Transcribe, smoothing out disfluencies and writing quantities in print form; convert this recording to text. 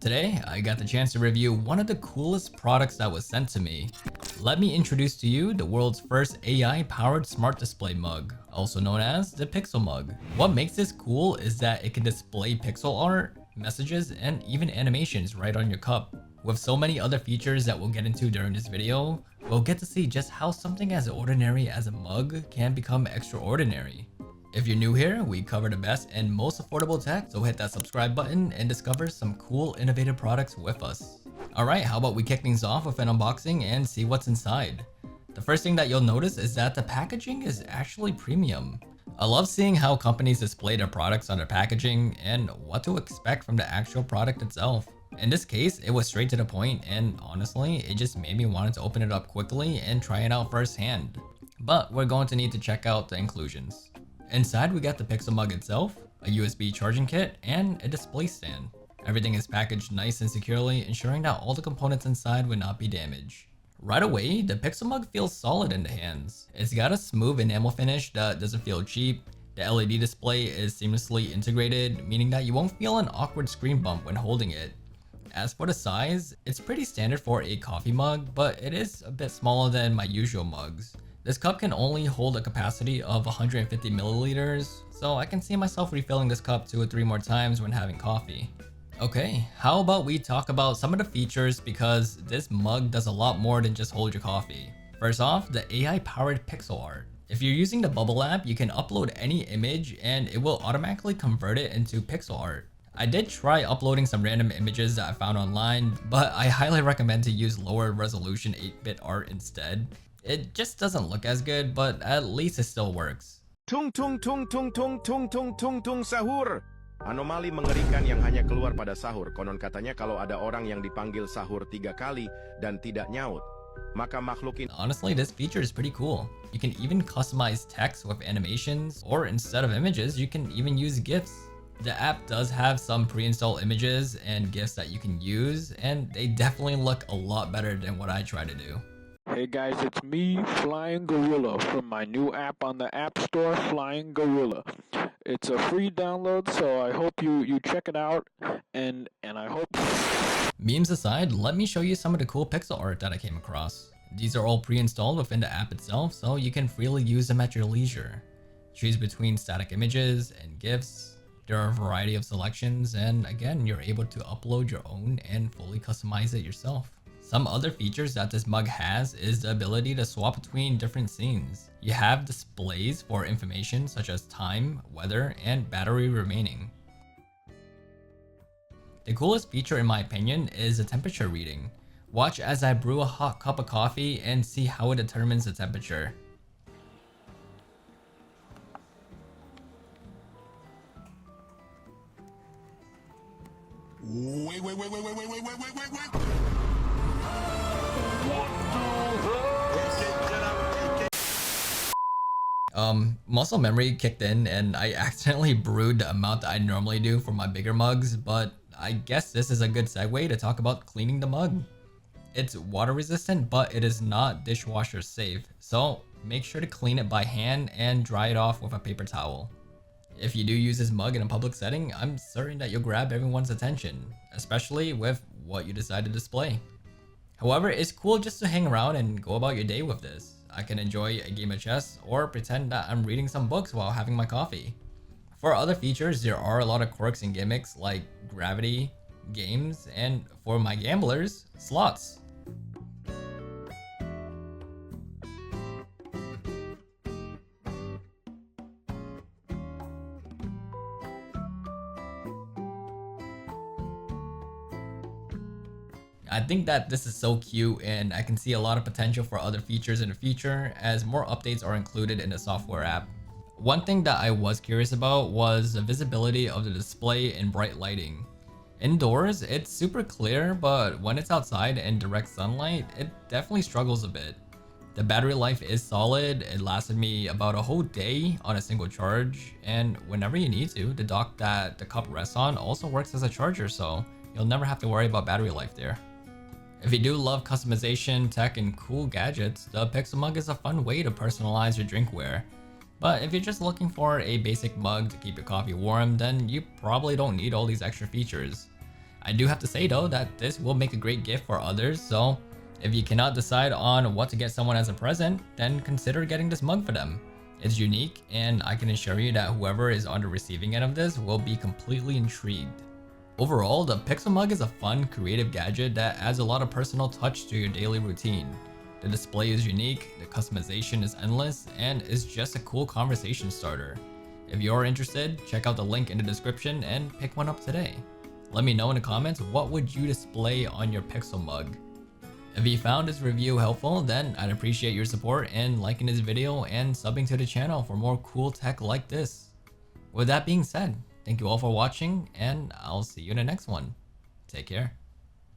Today, I got the chance to review one of the coolest products that was sent to me. Let me introduce to you the world's first AI-powered smart display mug, also known as the Pixel Mug. What makes this cool is that it can display pixel art, messages, and even animations right on your cup. With so many other features that we'll get into during this video, we'll get to see just how something as ordinary as a mug can become extraordinary. If you're new here, we cover the best and most affordable tech, so hit that subscribe button and discover some cool innovative products with us. Alright, how about we kick things off with an unboxing and see what's inside. The first thing that you'll notice is that the packaging is actually premium. I love seeing how companies display their products on their packaging and what to expect from the actual product itself. In this case, it was straight to the point, and honestly, it just made me want to open it up quickly and try it out firsthand. But we're going to need to check out the inclusions. Inside, we got the Pixel Mug itself, a USB charging kit, and a display stand. Everything is packaged nice and securely, ensuring that all the components inside would not be damaged. Right away, the Pixel Mug feels solid in the hands. It's got a smooth enamel finish that doesn't feel cheap. The LED display is seamlessly integrated, meaning that you won't feel an awkward screen bump when holding it. As for the size, it's pretty standard for a coffee mug, but it is a bit smaller than my usual mugs. This cup can only hold a capacity of 150 milliliters, so I can see myself refilling this cup 2 or 3 more times when having coffee. Okay, how about we talk about some of the features, because this mug does a lot more than just hold your coffee. First off, the AI-powered pixel art. If you're using the Bubble app, you can upload any image and it will automatically convert it into pixel art. I did try uploading some random images that I found online, but I highly recommend to use lower resolution 8-bit art instead. It just doesn't look as good, but at least it still works. Tung tung tung tung tung tung tung tung tung sahur. Anomali mengerikan yang hanya keluar pada sahur. Konon katanya kalau ada orang yang dipanggil sahur 3 kali dan tidak nyaut, maka makhluk ini. Honestly, this feature is pretty cool. You can even customize text with animations, or instead of images, you can even use GIFs. The app does have some pre-installed images and GIFs that you can use, and they definitely look a lot better than what I try to do. Hey guys, it's me, Flying Gorilla, from my new app on the App Store, Flying Gorilla. It's a free download, so I hope you check it out, and I hope... Memes aside, let me show you some of the cool pixel art that I came across. These are all pre-installed within the app itself, so you can freely use them at your leisure. Choose between static images and GIFs. There are a variety of selections, and again, you're able to upload your own and fully customize it yourself. Some other features that this mug has is the ability to swap between different scenes. You have displays for information such as time, weather, and battery remaining. The coolest feature in my opinion is the temperature reading. Watch as I brew a hot cup of coffee and see how it determines the temperature. Wait. Muscle memory kicked in and I accidentally brewed the amount that I normally do for my bigger mugs, but I guess this is a good segue to talk about cleaning the mug. It's water resistant, but it is not dishwasher safe, so make sure to clean it by hand and dry it off with a paper towel. If you do use this mug in a public setting, I'm certain that you'll grab everyone's attention, especially with what you decide to display. However, it's cool just to hang around and go about your day with this. I can enjoy a game of chess or pretend that I'm reading some books while having my coffee. For other features, there are a lot of quirks and gimmicks like gravity, games, and for my gamblers, slots. I think that this is so cute, and I can see a lot of potential for other features in the future as more updates are included in the software app. One thing that I was curious about was the visibility of the display in bright lighting. Indoors, it's super clear, but when it's outside in direct sunlight, it definitely struggles a bit. The battery life is solid. It lasted me about a whole day on a single charge, and whenever you need to, the dock that the cup rests on also works as a charger, so you'll never have to worry about battery life there. If you do love customization, tech, and cool gadgets, the Pixel Mug is a fun way to personalize your drinkware. But if you're just looking for a basic mug to keep your coffee warm, then you probably don't need all these extra features. I do have to say though that this will make a great gift for others, so if you cannot decide on what to get someone as a present, then consider getting this mug for them. It's unique, and I can assure you that whoever is on the receiving end of this will be completely intrigued. Overall, the Pixel Mug is a fun, creative gadget that adds a lot of personal touch to your daily routine. The display is unique, the customization is endless, and is just a cool conversation starter. If you're interested, check out the link in the description and pick one up today. Let me know in the comments, what would you display on your Pixel Mug? If you found this review helpful, then I'd appreciate your support in liking this video and subbing to the channel for more cool tech like this. With that being said, thank you all for watching, and I'll see you in the next one. Take care.